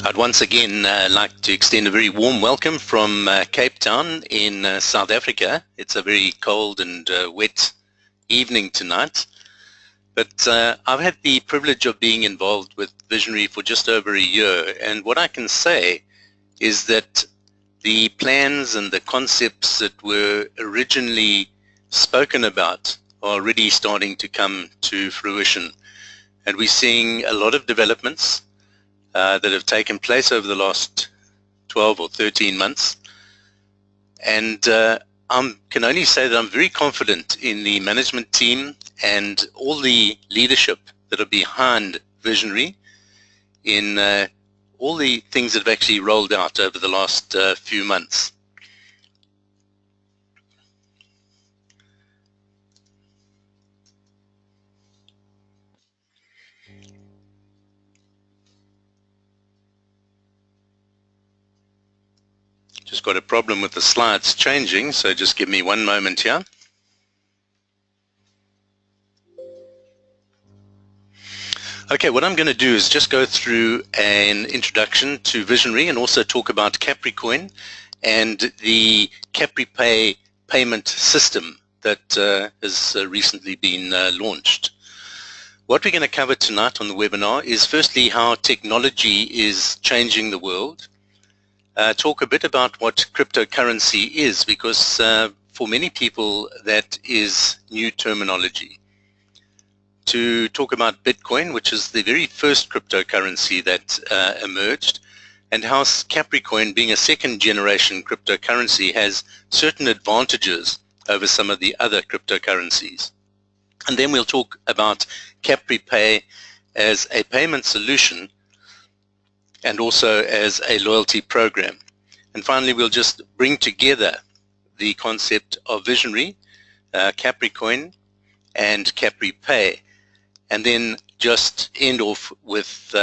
I'd once again like to extend a very warm welcome from Cape Town in South Africa. It's a very cold and wet evening tonight, but I've had the privilege of being involved with Visionary for just over a year, and what I can say is that the plans and the concepts that were originally spoken about are already starting to come to fruition, and we're seeing a lot of developments that have taken place over the last 12 or 13 months. And I can only say that I'm very confident in the management team and all the leadership that are behind Visionary in all the things that have actually rolled out over the last few months. Just got a problem with the slides changing, so just give me one moment here. Okay, what I'm going to do is just go through an introduction to Visionary and also talk about Capricoin and the CapriPay payment system that has recently been launched. What we're going to cover tonight on the webinar is firstly how technology is changing the world. Talk a bit about what cryptocurrency is, because for many people that is new terminology. To talk about Bitcoin, which is the very first cryptocurrency that emerged, and how Capricoin, being a second generation cryptocurrency, has certain advantages over some of the other cryptocurrencies. And then we'll talk about CapriPay as a payment solution and also as a loyalty program. And finally, we'll just bring together the concept of Visionary, Capricoin, and CapriPay, and then just end off with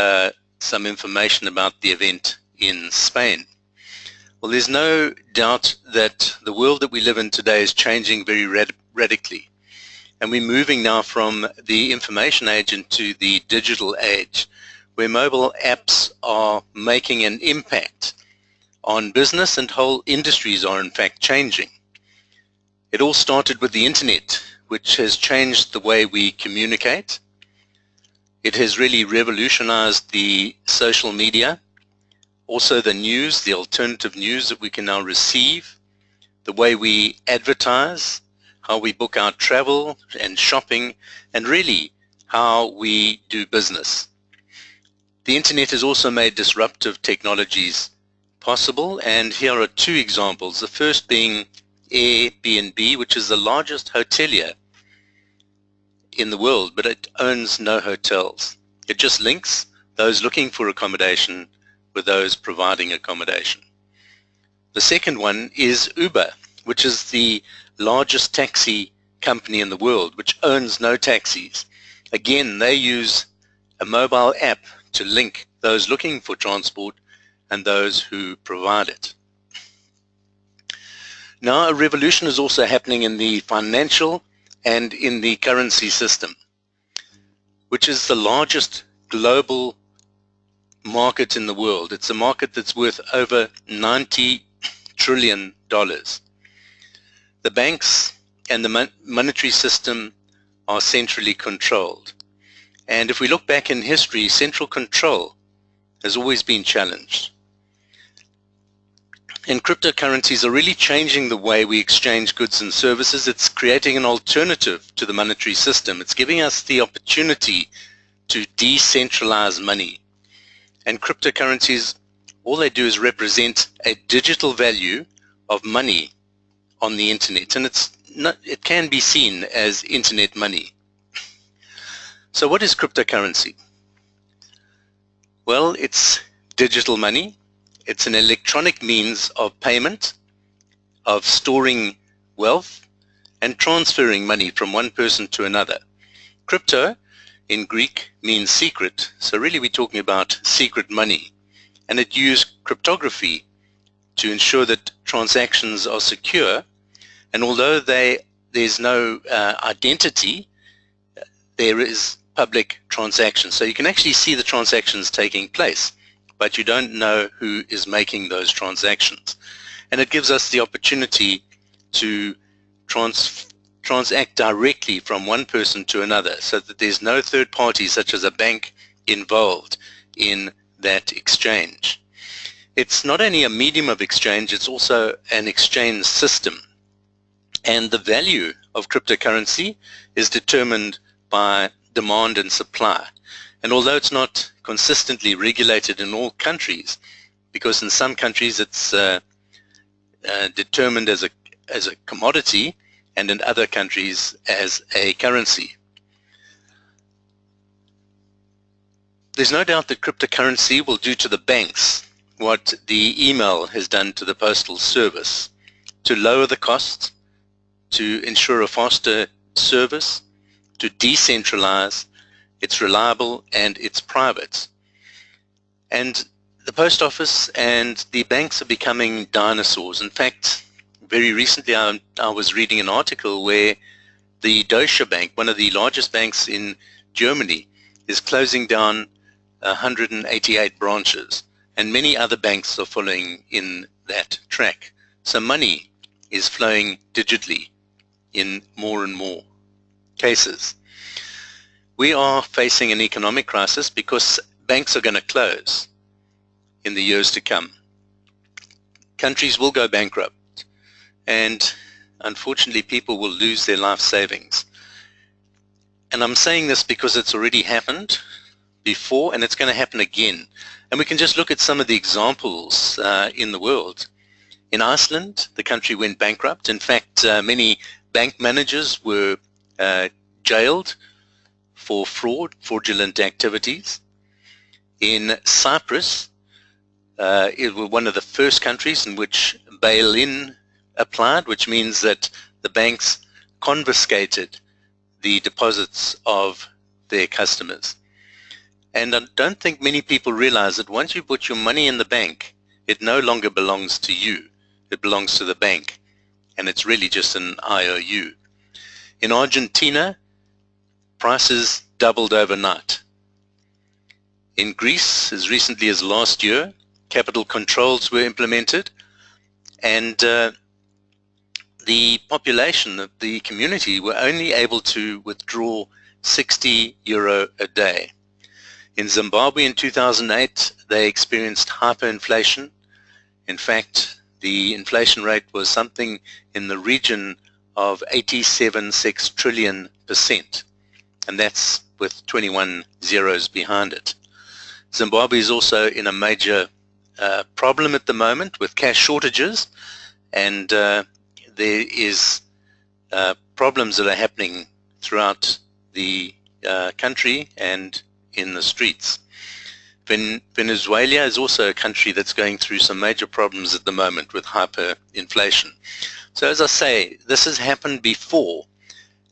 some information about the event in Spain. Well, there's no doubt that the world that we live in today is changing very radically. And we're moving now from the information age into the digital age, where mobile apps are making an impact on business and whole industries are in fact changing. It all started with the internet, which has changed the way we communicate. It has really revolutionized the social media, also the news, the alternative news that we can now receive, the way we advertise, how we book our travel and shopping, and really how we do business. The internet has also made disruptive technologies possible, and here are two examples. The first being Airbnb, which is the largest hotelier in the world, but it owns no hotels. It just links those looking for accommodation with those providing accommodation. The second one is Uber, which is the largest taxi company in the world, which owns no taxis. Again, they use a mobile app to link those looking for transport and those who provide it. Now, a revolution is also happening in the financial and in the currency system, which is the largest global market in the world. It's a market that's worth over $90 trillion. The banks and the monetary system are centrally controlled. And if we look back in history, central control has always been challenged. And cryptocurrencies are really changing the way we exchange goods and services. It's creating an alternative to the monetary system. It's giving us the opportunity to decentralize money. And cryptocurrencies, all they do is represent a digital value of money on the internet. And it can be seen as internet money. So what is cryptocurrency? Well, it's digital money. It's an electronic means of payment, of storing wealth, and transferring money from one person to another. Crypto in Greek means secret, so really we're talking about secret money. And it used cryptography to ensure that transactions are secure, and although there's no identity, there is public transactions. So you can actually see the transactions taking place, but you don't know who is making those transactions. And it gives us the opportunity to transact directly from one person to another, so that there's no third party such as a bank involved in that exchange. It's not only a medium of exchange, it's also an exchange system. And the value of cryptocurrency is determined by demand and supply. And although it's not consistently regulated in all countries, because in some countries it's determined as a commodity, and in other countries as a currency. There's no doubt that cryptocurrency will do to the banks what the email has done to the postal service, to lower the costs, to ensure a faster service, to decentralize, it's reliable, and it's private. And the post office and the banks are becoming dinosaurs. In fact, very recently I was reading an article where the Deutsche Bank, one of the largest banks in Germany, is closing down 188 branches, and many other banks are following in that track. So money is flowing digitally in more and more cases. We are facing an economic crisis because banks are going to close in the years to come. Countries will go bankrupt, and unfortunately people will lose their life savings. And I'm saying this because it's already happened before, and it's going to happen again. And we can just look at some of the examples in the world. In Iceland, the country went bankrupt. In fact, many bank managers were jailed for fraudulent activities. In Cyprus, it was one of the first countries in which bail-in applied, which means that the banks confiscated the deposits of their customers. And I don't think many people realize that once you put your money in the bank, it no longer belongs to you. It belongs to the bank, and it's really just an IOU. In Argentina, prices doubled overnight. In Greece, as recently as last year, capital controls were implemented, and the population of the community were only able to withdraw €60 a day. In Zimbabwe in 2008, they experienced hyperinflation. In fact, the inflation rate was something in the region of 87.6 trillion%, and that's with 21 zeros behind it. Zimbabwe is also in a major problem at the moment with cash shortages, and there is problems that are happening throughout the country and in the streets. Venezuela is also a country that's going through some major problems at the moment with hyperinflation. So as I say, this has happened before,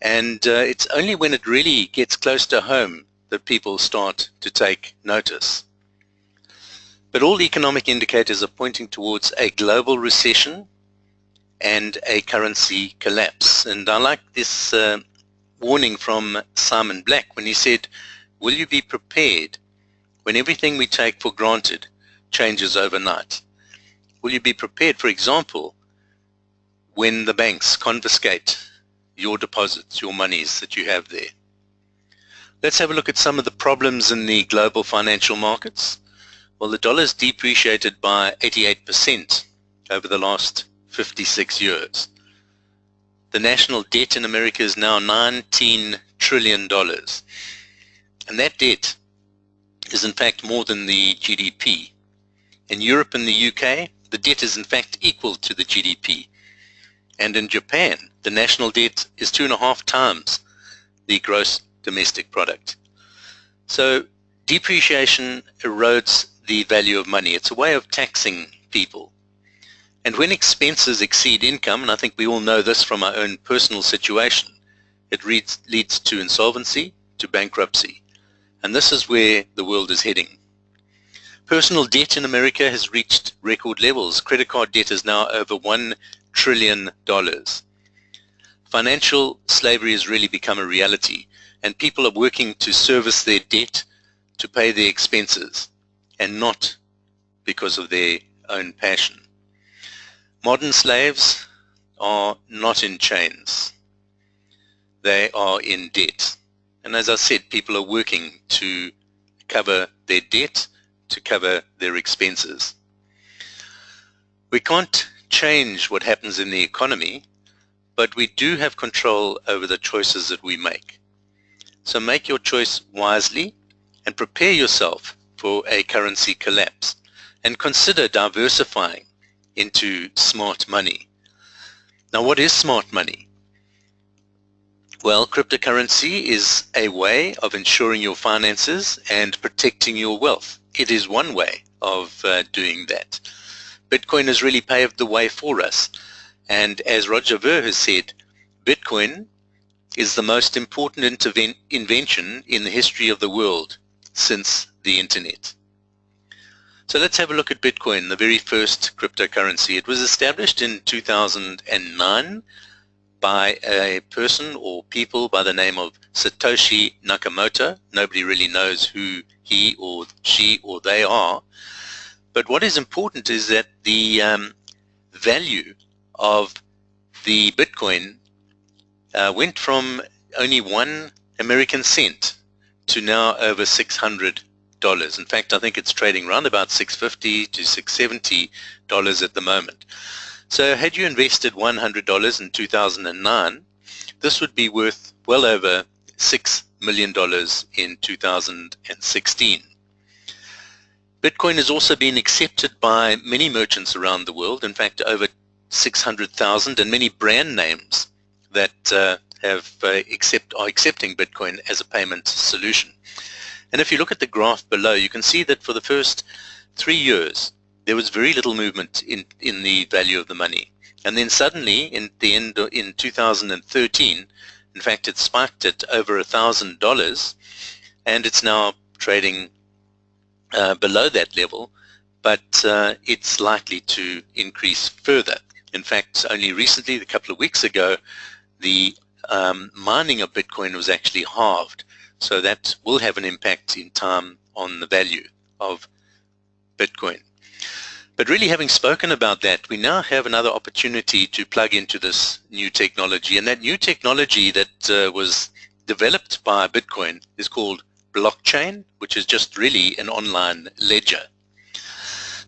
and it's only when it really gets close to home that people start to take notice. But all economic indicators are pointing towards a global recession and a currency collapse. And I like this warning from Simon Black when he said, will you be prepared when everything we take for granted changes overnight? Will you be prepared, for example, when the banks confiscate your deposits, your monies that you have there? Let's have a look at some of the problems in the global financial markets. Well, the dollar's depreciated by 88% over the last 56 years. The national debt in America is now $19 trillion. And that debt is in fact more than the GDP. In Europe and the UK, the debt is in fact equal to the GDP. And in Japan, the national debt is 2.5 times the gross domestic product. So depreciation erodes the value of money. It's a way of taxing people. And when expenses exceed income, and I think we all know this from our own personal situation, it leads to insolvency, to bankruptcy. And this is where the world is heading. Personal debt in America has reached record levels. Credit card debt is now over $1 trillion. Financial slavery has really become a reality. and people are working to service their debt, to pay their expenses, and not because of their own passion. Modern slaves are not in chains. They are in debt. And as I said, people are working to cover their debt, to cover their expenses. We can't change what happens in the economy, but we do have control over the choices that we make. So make your choice wisely and prepare yourself for a currency collapse, and consider diversifying into smart money. Now, what is smart money? Well, cryptocurrency is a way of insuring your finances and protecting your wealth. It is one way of doing that. Bitcoin has really paved the way for us. And as Roger Ver has said, Bitcoin is the most important invention in the history of the world since the internet. So let's have a look at Bitcoin, the very first cryptocurrency. It was established in 2009 by a person or people by the name of Satoshi Nakamoto. Nobody really knows who he or she or they are. But what is important is that the value of the Bitcoin went from only 1 American cent to now over $600. In fact, I think it's trading around about $650 to $670 at the moment. So had you invested $100 in 2009, this would be worth well over $6 million in 2016. Bitcoin has also been accepted by many merchants around the world, in fact over 600,000, and many brand names that are accepting Bitcoin as a payment solution. And if you look at the graph below, you can see that for the first 3 years, there was very little movement in the value of the money. And then suddenly, in 2013, in fact, it spiked at over $1,000, and it's now trading below that level, but it's likely to increase further. In fact, only recently, a couple of weeks ago, the mining of Bitcoin was actually halved. So that will have an impact in time on the value of Bitcoin. But really, having spoken about that, we now have another opportunity to plug into this new technology. And that new technology that was developed by Bitcoin is called blockchain, which is just really an online ledger.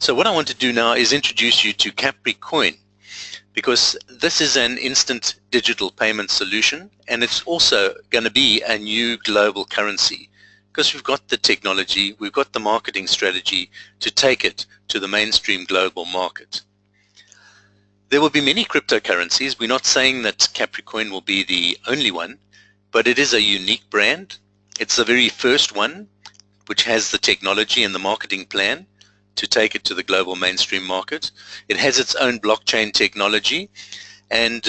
So what I want to do now is introduce you to Capricoin, because this is an instant digital payment solution, and it's also going to be a new global currency, because we've got the technology, we've got the marketing strategy to take it to the mainstream global market. There will be many cryptocurrencies. We're not saying that Capricoin will be the only one, but it is a unique brand. It's the very first one which has the technology and the marketing plan to take it to the global mainstream market. It has its own blockchain technology, and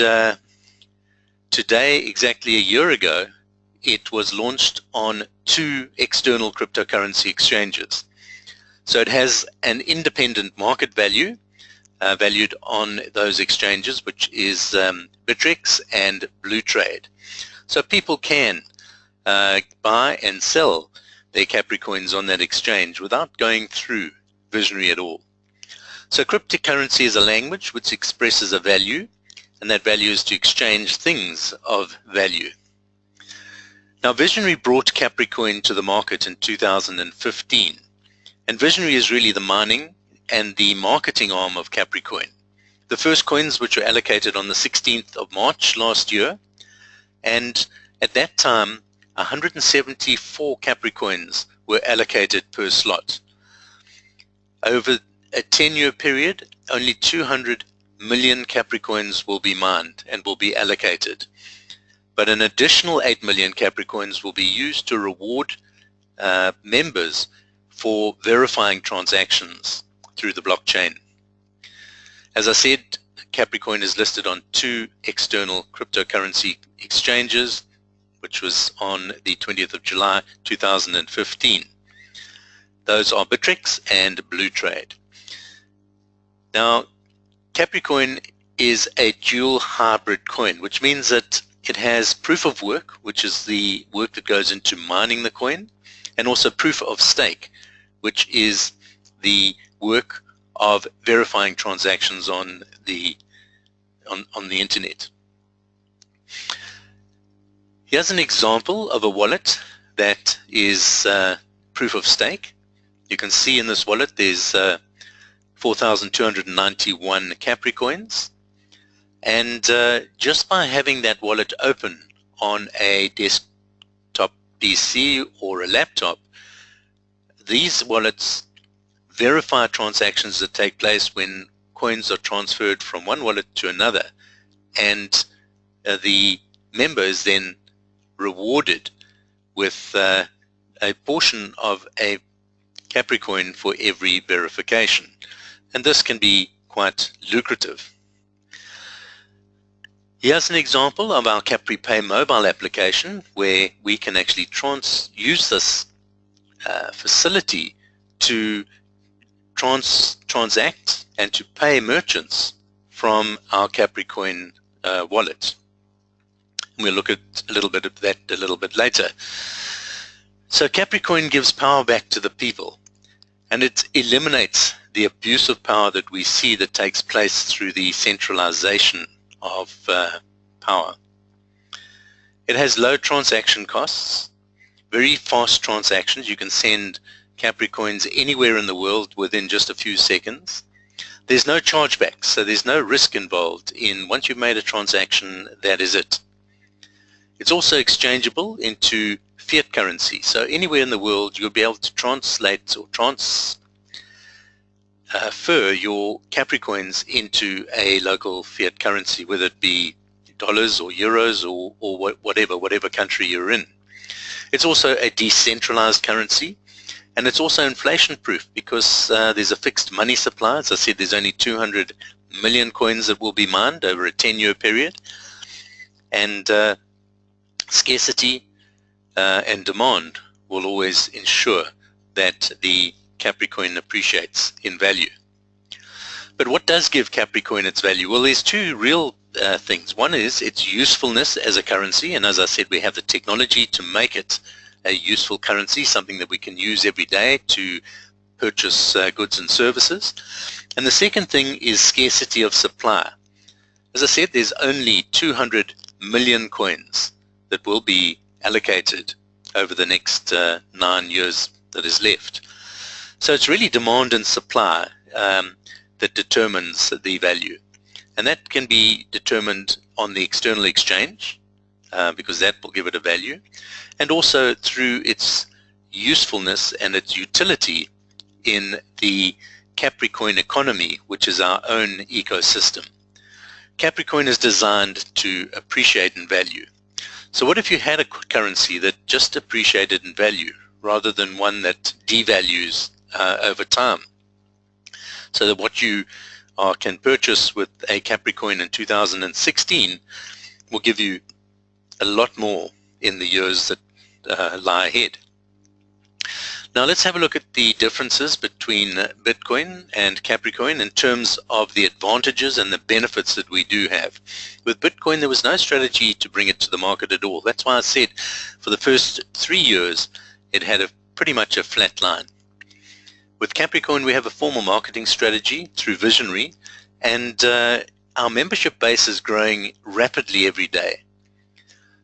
today, exactly a year ago, it was launched on 2 external cryptocurrency exchanges. So it has an independent market value valued on those exchanges, which is Bittrex and Blue Trade. So people can buy and sell their Capricoins on that exchange without going through Visionary at all. So cryptocurrency is a language which expresses a value, and that value is to exchange things of value. Now, Visionary brought Capricoin to the market in 2015, and Visionary is really the mining and the marketing arm of Capricoin. The first coins which were allocated on the 16th of March last year, and at that time 174 Capricoins were allocated per slot. Over a 10-year period, only 200 million Capricoins will be mined and will be allocated. But an additional 8 million Capricoins will be used to reward members for verifying transactions through the blockchain. As I said, Capricoin is listed on 2 external cryptocurrency exchanges, which was on the 20th of July 2015. Those are Bittrex and Blue Trade. Now, Capricoin is a dual hybrid coin, which means that It has proof of work, which is the work that goes into mining the coin, and also proof of stake, which is the work of verifying transactions on the internet. Here's an example of a wallet that is proof of stake. You can see in this wallet there's 4,291 Capricoins, and just by having that wallet open on a desktop PC or a laptop, these wallets verify transactions that take place when coins are transferred from one wallet to another, and the member is then rewarded with a portion of a Capricoin for every verification, and this can be quite lucrative. Here's an example of our CapriPay mobile application where we can actually use this facility to transact and to pay merchants from our Capricoin wallet. We'll look at a little bit of that a little bit later. So Capricoin gives power back to the people, and it eliminates the abuse of power that we see that takes place through the centralization of power. It has low transaction costs, very fast transactions. You can send Capricoins anywhere in the world within just a few seconds. There's no chargebacks, so there's no risk involved in once you've made a transaction, that is it. It's also exchangeable into fiat currency, so anywhere in the world you'll be able to translate or transfer your Capricoins into a local fiat currency, whether it be dollars or euros or whatever country you're in. It's also a decentralized currency, and it's also inflation proof because there's a fixed money supply. As I said, there's only 200 million coins that will be mined over a 10-year period, and scarcity and demand will always ensure that the Capricoin appreciates in value. But what does give Capricoin its value? Well, there's two real things. One is its usefulness as a currency, and as I said, we have the technology to make it a useful currency, something that we can use every day to purchase goods and services. And the second thing is scarcity of supply. As I said, there's only 200 million coins that will be allocated over the next 9 years that is left. So it's really demand and supply that determines the value. And that can be determined on the external exchange because that will give it a value, and also through its usefulness and its utility in the Capricoin economy, which is our own ecosystem. Capricoin is designed to appreciate in value. So what if you had a currency that just appreciated in value rather than one that devalues over time? So that what you can purchase with a Capricoin in 2016 will give you a lot more in the years that lie ahead. Now let's have a look at the differences between Bitcoin and Capricoin in terms of the advantages and the benefits that we do have. With Bitcoin, there was no strategy to bring it to the market at all. That's why I said for the first 3 years it had pretty much a flat line. With Capricoin, we have a formal marketing strategy through Visionary, and our membership base is growing rapidly every day.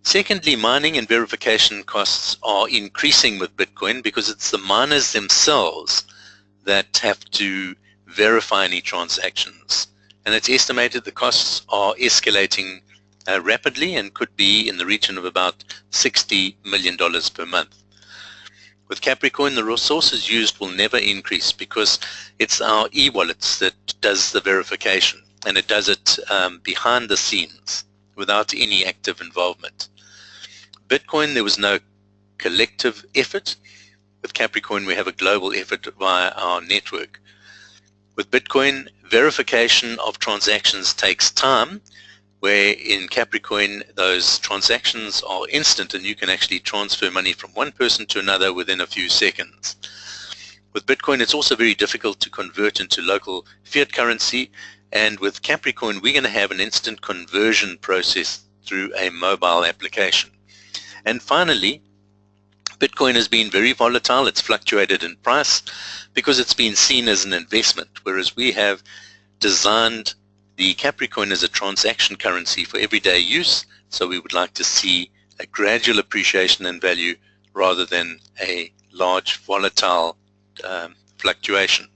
Secondly, mining and verification costs are increasing with Bitcoin because it's the miners themselves that have to verify any transactions. And it's estimated the costs are escalating rapidly and could be in the region of about $60 million per month. With Capricoin, the resources used will never increase because it's our e-wallets that does the verification, and it does it behind the scenes without any active involvement. Bitcoin, there was no collective effort. With Capricoin, we have a global effort via our network. With Bitcoin, verification of transactions takes time, where in Capricoin those transactions are instant and you can actually transfer money from one person to another within a few seconds. With Bitcoin, it's also very difficult to convert into local fiat currency, and with Capricoin we're going to have an instant conversion process through a mobile application. And finally, Bitcoin has been very volatile. It's fluctuated in price because it's been seen as an investment, whereas we have designed the Capricoin as a transaction currency for everyday use. So we would like to see a gradual appreciation in value rather than a large volatile fluctuation.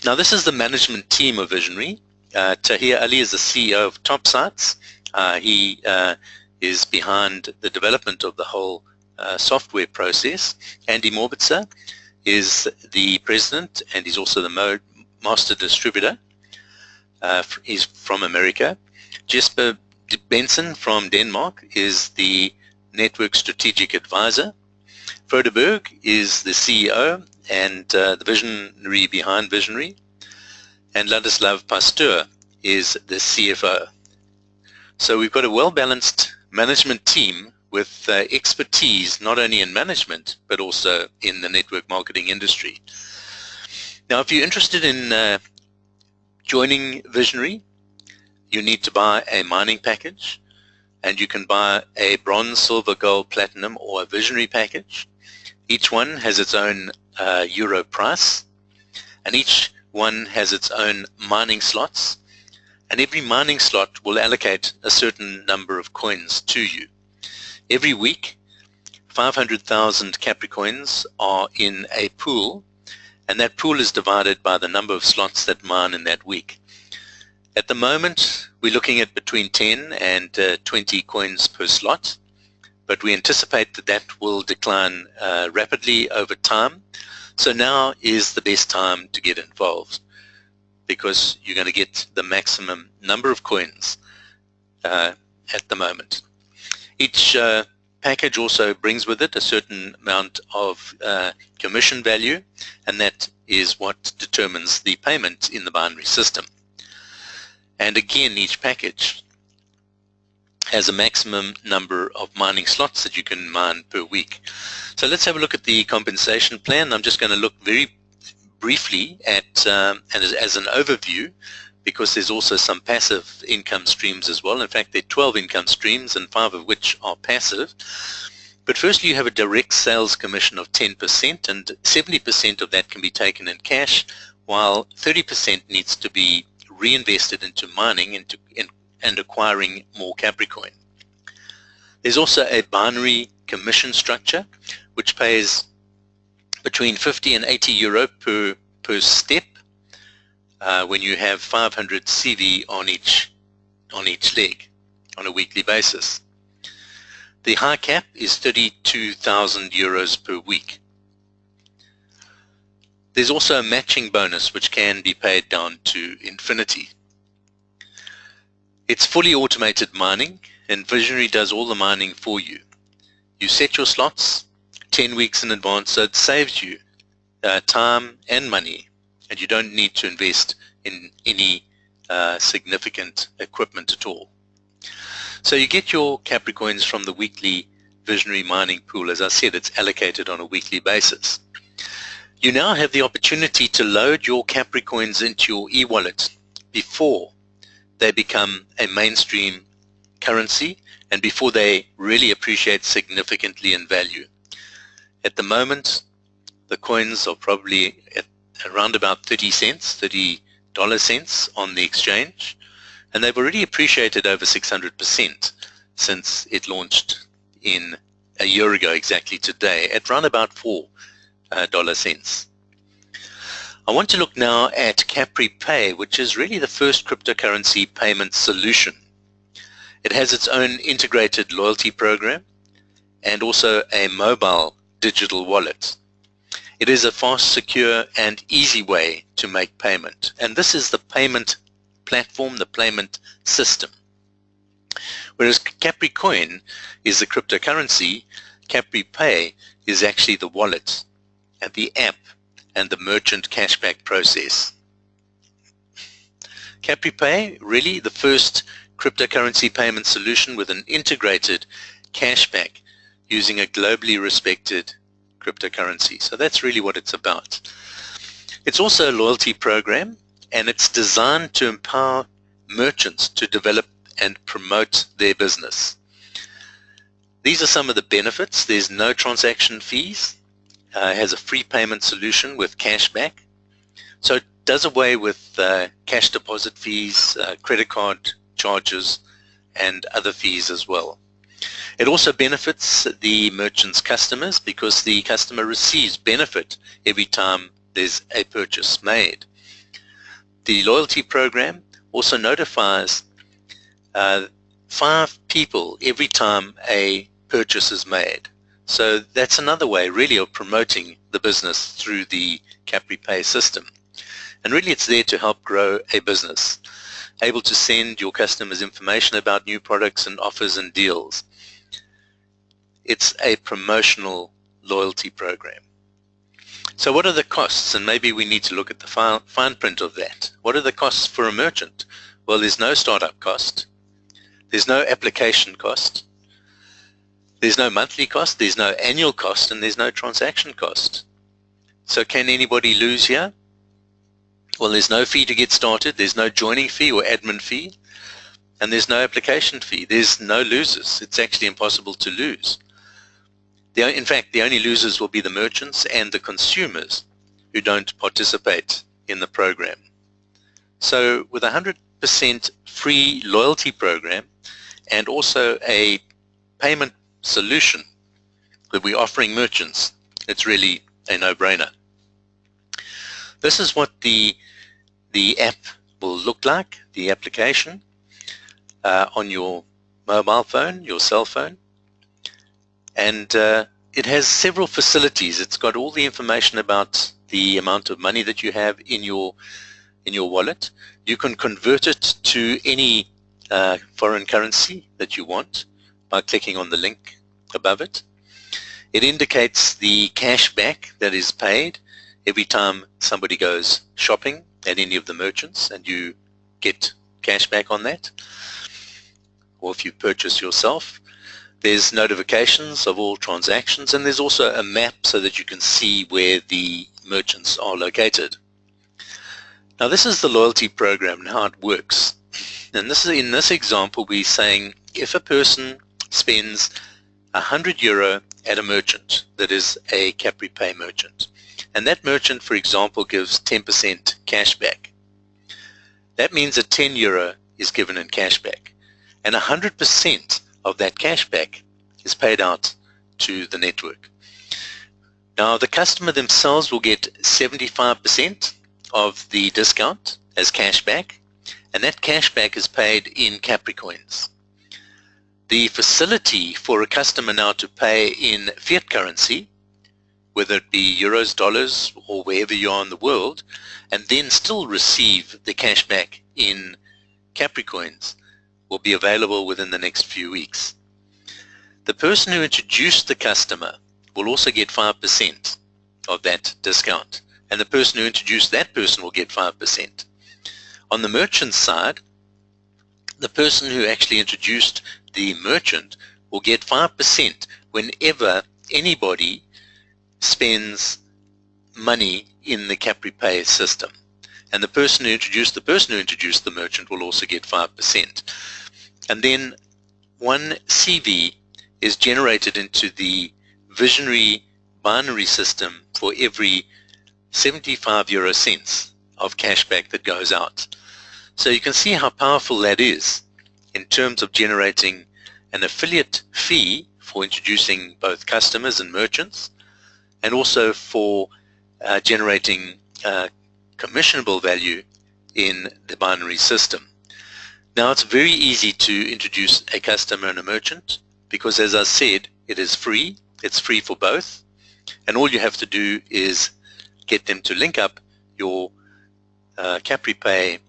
Now, this is the management team of Visionary. Tahir Ali is the CEO of Topsites. He is behind the development of the whole software process. Andy Morbitzer is the president, and he's also the master distributor. He's from America. Jesper Benson from Denmark is the network strategic advisor. Frode Berg is the CEO and the visionary behind Visionary. And Ladislav Pasteur is the CFO. So we've got a well-balanced management team with expertise not only in management but also in the network marketing industry. Now, if you're interested in joining Visionary, you need to buy a mining package, and you can buy a bronze, silver, gold, platinum, or a Visionary package. Each one has its own euro price, and each one has its own mining slots, and every mining slot will allocate a certain number of coins to you. Every week, 500,000 Capricoins are in a pool, and that pool is divided by the number of slots that mine in that week. At the moment, we're looking at between 10 and 20 coins per slot, but we anticipate that that will decline rapidly over time. So now is the best time to get involved, because you're going to get the maximum number of coins at the moment. Each package also brings with it a certain amount of commission value, and that is what determines the payment in the binary system. And again, each package has a maximum number of mining slots that you can mine per week. So let's have a look at the compensation plan. I'm just going to look very briefly at, and as an overview, because there's also some passive income streams as well. In fact, there are 12 income streams, and 5 of which are passive. But firstly, you have a direct sales commission of 10%, and 70% of that can be taken in cash, while 30% needs to be reinvested into mining and acquiring more Capricoin. There's also a binary commission structure which pays between 50 and 80 euro per step when you have 500 CV on each leg on a weekly basis. The high cap is 32,000 euros per week. There's also a matching bonus which can be paid down to infinity. It's fully automated mining, and Visionary does all the mining for you. You set your slots 10 weeks in advance, so it saves you time and money, and you don't need to invest in any significant equipment at all. So you get your Capricoins from the weekly Visionary mining pool. As I said, it's allocated on a weekly basis. You now have the opportunity to load your Capricoins into your e-wallet before they become a mainstream currency and before they really appreciate significantly in value. At the moment, the coins are probably at around about 30 cents, $30 cents on the exchange, and they've already appreciated over 600% since it launched in a year ago exactly today at around about $4 cents. I want to look now at CapriPay, which is really the first cryptocurrency payment solution. It has its own integrated loyalty program and also a mobile digital wallet. It is a fast, secure, and easy way to make payment. And this is the payment platform, the payment system. Whereas Capricoin is the cryptocurrency, CapriPay is actually the wallet and the app and the merchant cashback process. CapriPay, really the first cryptocurrency payment solution with an integrated cashback using a globally respected cryptocurrency. So that's really what it's about. It's also a loyalty program, and it's designed to empower merchants to develop and promote their business. These are some of the benefits. There's no transaction fees. It has a free payment solution with cashback. So it does away with cash deposit fees, credit card charges, and other fees as well. It also benefits the merchant's customers because the customer receives benefit every time there's a purchase made. The loyalty program also notifies 5 people every time a purchase is made. So that's another way really of promoting the business through the CapriPay system. And really it's there to help grow a business, able to send your customers information about new products and offers and deals. It's a promotional loyalty program. So what are the costs? And maybe we need to look at the fine print of that. What are the costs for a merchant? Well, there's no startup cost. There's no application cost. There's no monthly cost, there's no annual cost, and there's no transaction cost. So can anybody lose here? Well, there's no fee to get started, there's no joining fee or admin fee, and there's no application fee. There's no losers. It's actually impossible to lose. In fact, the only losers will be the merchants and the consumers who don't participate in the program. So with a 100% free loyalty program and also a payment solution that we're offering merchants, it's really a no-brainer. This is what the app will look like, the application on your mobile phone, your cell phone, and it has several facilities. It's got all the information about the amount of money that you have in your wallet. You can convert it to any foreign currency that you want by clicking on the link above it. It indicates the cash back that is paid every time somebody goes shopping at any of the merchants, and you get cash back on that, or if you purchase yourself. There's notifications of all transactions, and there's also a map so that you can see where the merchants are located. Now this is the loyalty program and how it works. And this is, in this example, we're saying if a person spends €100 at a merchant that is a CapriPay merchant, and that merchant, for example, gives 10% cash back, that means that €10 is given in cash back, and 100% of that cash back is paid out to the network. Now the customer themselves will get 75% of the discount as cash back, and that cash back is paid in Capricoins. The facility for a customer now to pay in fiat currency, whether it be euros, dollars, or wherever you are in the world, and then still receive the cash back in Capricoins, will be available within the next few weeks. The person who introduced the customer will also get 5% of that discount, and the person who introduced that person will get 5%. On the merchant side, the person who actually introduced the merchant will get 5% whenever anybody spends money in the CapriPay system. And the person who introduced the merchant will also get 5%. And then one CV is generated into the Visionary binary system for every 75 euro cents of cashback that goes out. So you can see how powerful that is in terms of generating an affiliate fee for introducing both customers and merchants, and also for generating commissionable value in the binary system. Now it's very easy to introduce a customer and a merchant because, as I said, it is free. It's free for both, and all you have to do is get them to link up your CapriPay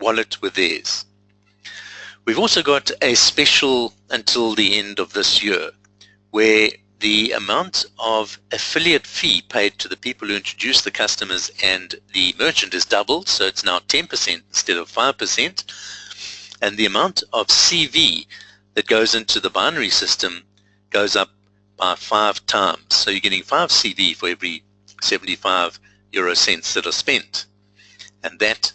wallet with theirs. We've also got a special until the end of this year where the amount of affiliate fee paid to the people who introduce the customers and the merchant is doubled, so it's now 10% instead of 5%, and the amount of CV that goes into the binary system goes up by 5 times. So you're getting 5 CV for every 75 euro cents that are spent. And that,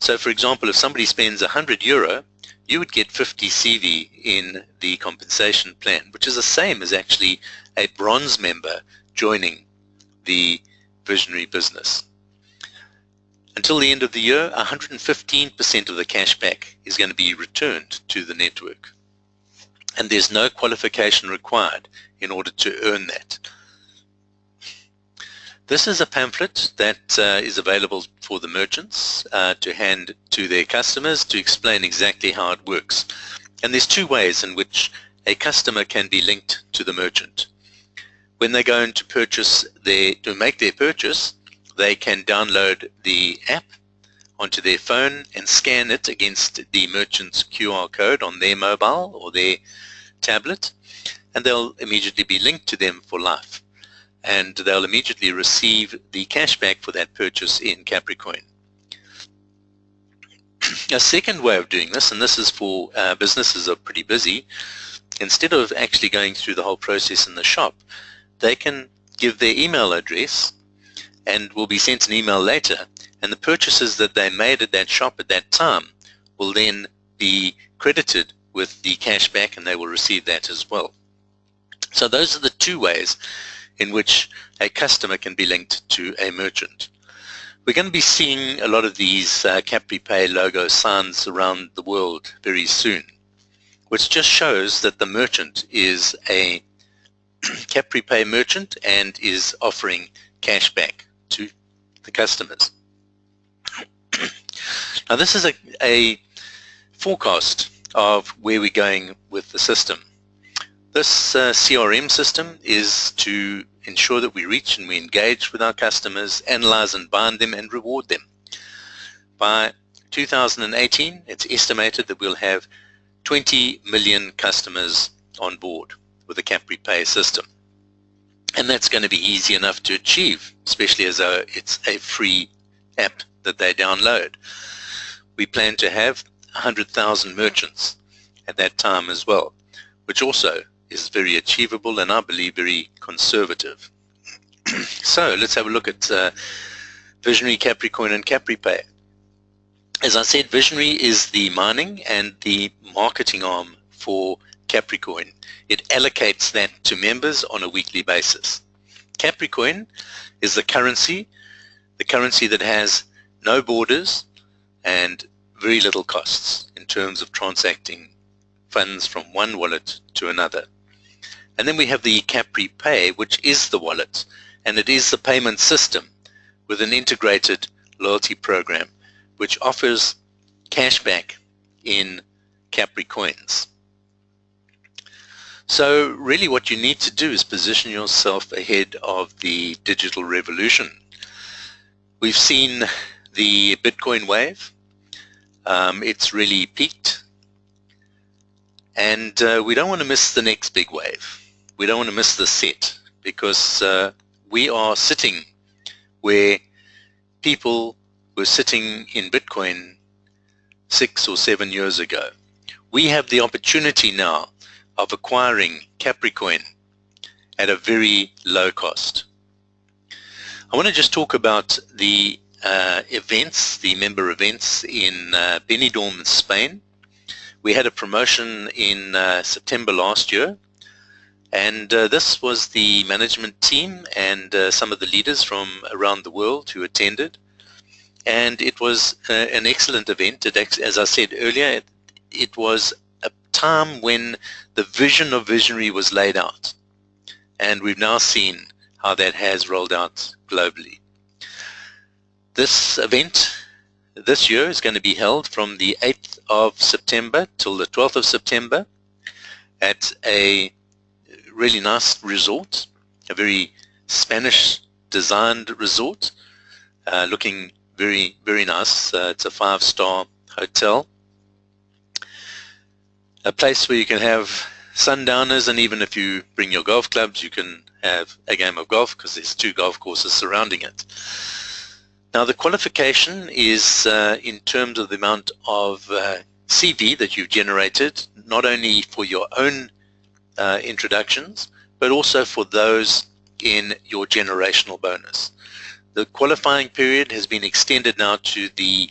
so for example, if somebody spends €100, you would get 50 CV in the compensation plan, which is the same as actually a bronze member joining the Visionary business. Until the end of the year, 115% of the cashback is going to be returned to the network. And there's no qualification required in order to earn that. This is a pamphlet that is available for the merchants to hand to their customers to explain exactly how it works. And there's two ways in which a customer can be linked to the merchant. When they go in to make their purchase, they can download the app onto their phone and scan it against the merchant's QR code on their mobile or their tablet, and they'll immediately be linked to them for life. And they'll immediately receive the cashback for that purchase in Capricoin. A second way of doing this, and this is for businesses that are pretty busy, instead of actually going through the whole process in the shop, they can give their email address and will be sent an email later, and the purchases that they made at that shop at that time will then be credited with the cashback, and they will receive that as well. So those are the two ways in which a customer can be linked to a merchant. We're going to be seeing a lot of these CapriPay logo signs around the world very soon, which just shows that the merchant is a CapriPay merchant and is offering cashback to the customers. Now this is a forecast of where we're going with the system. This CRM system is to ensure that we reach and we engage with our customers, analyze and bind them, and reward them. By 2018, it's estimated that we'll have 20 million customers on board with the CapriPay system. And that's going to be easy enough to achieve, especially as it's a free app that they download. We plan to have 100,000 merchants at that time as well, which also is very achievable and I believe very conservative. So let's have a look at Visionary, Capricoin and CapriPay. As I said, Visionary is the mining and the marketing arm for Capricoin. It allocates that to members on a weekly basis. Capricoin is the currency that has no borders and very little costs in terms of transacting funds from one wallet to another. And then we have the CapriPay, which is the wallet, and it is the payment system with an integrated loyalty program which offers cashback in Capricoins. So really what you need to do is position yourself ahead of the digital revolution. We've seen the Bitcoin wave. It's really peaked, and we don't want to miss the next big wave. We don't want to miss the set, because we are sitting where people were sitting in Bitcoin 6 or 7 years ago. We have the opportunity now of acquiring Capricoin at a very low cost. I want to just talk about the events, the member events in Benidorm, Spain. We had a promotion in September last year, and this was the management team and some of the leaders from around the world who attended, and it was an excellent event. As I said earlier, it was a time when the vision of Visionary was laid out, and we've now seen how that has rolled out globally. This event this year is going to be held from the 8th of September till the 12th of September at a really nice resort, a very Spanish designed resort, looking very, very nice. It's a 5-star hotel, a place where you can have sundowners, and even if you bring your golf clubs, you can have a game of golf because there's 2 golf courses surrounding it. Now the qualification is in terms of the amount of CV that you've generated, not only for your own introductions, but also for those in your generational bonus. The qualifying period has been extended now to the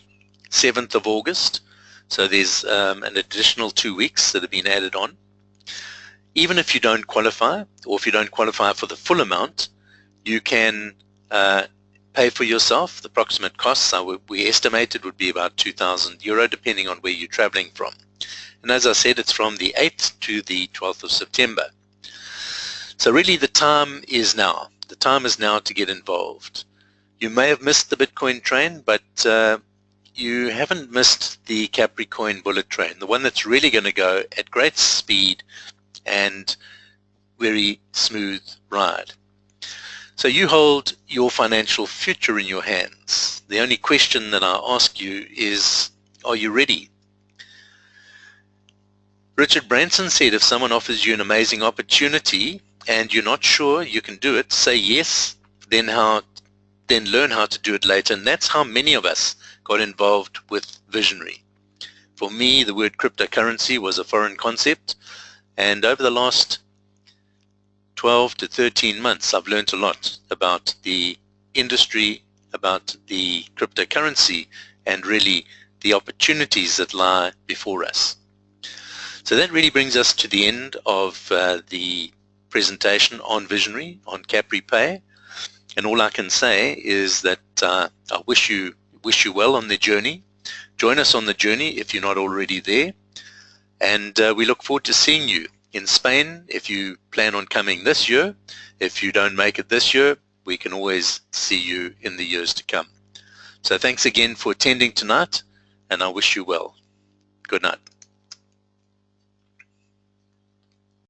7th of August, So there's an additional 2 weeks that have been added on. Even if you don't qualify, or if you don't qualify for the full amount, you can pay for yourself. The approximate costs we estimated would be about €2,000, depending on where you're traveling from. And as I said, it's from the 8th to the 12th of September. So really the time is now. The time is now to get involved. You may have missed the Bitcoin train, but you haven't missed the Capricoin bullet train, the one that's really going to go at great speed and very smooth ride. So you hold your financial future in your hands. The only question that I ask you is, are you ready? Richard Branson said, if someone offers you an amazing opportunity and you're not sure you can do it, say yes, then learn how to do it later. And that's how many of us got involved with Visionary. For me, the word cryptocurrency was a foreign concept, and over the last 12 to 13 months, I've learned a lot about the industry, about the cryptocurrency, and really the opportunities that lie before us. So that really brings us to the end of the presentation on Visionary, on CapriPay. And all I can say is that I wish you well on the journey. Join us on the journey if you're not already there. And we look forward to seeing you in Spain if you plan on coming this year. If you don't make it this year, we can always see you in the years to come. So thanks again for attending tonight, and I wish you well. Good night.